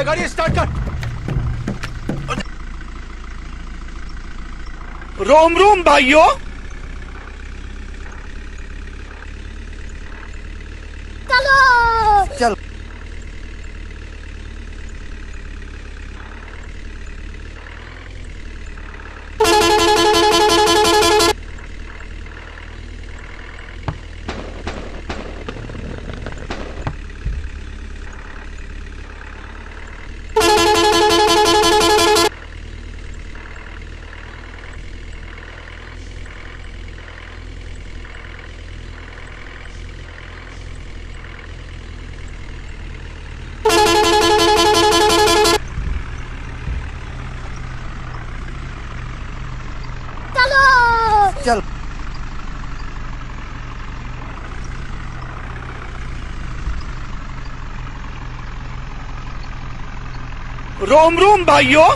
गाड़ी स्टार्ट कर। रोम रोम भाइयों। चल चल रोम रोम भाइयों।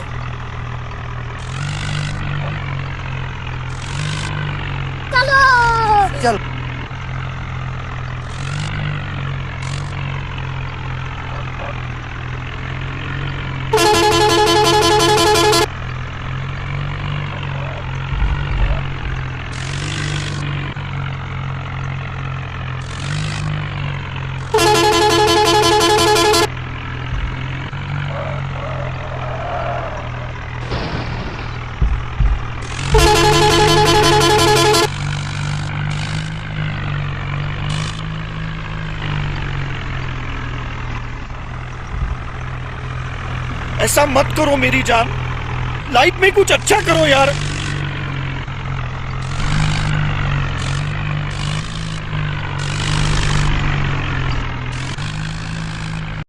चल ऐसा मत करो मेरी जान, लाइफ में कुछ अच्छा करो यार।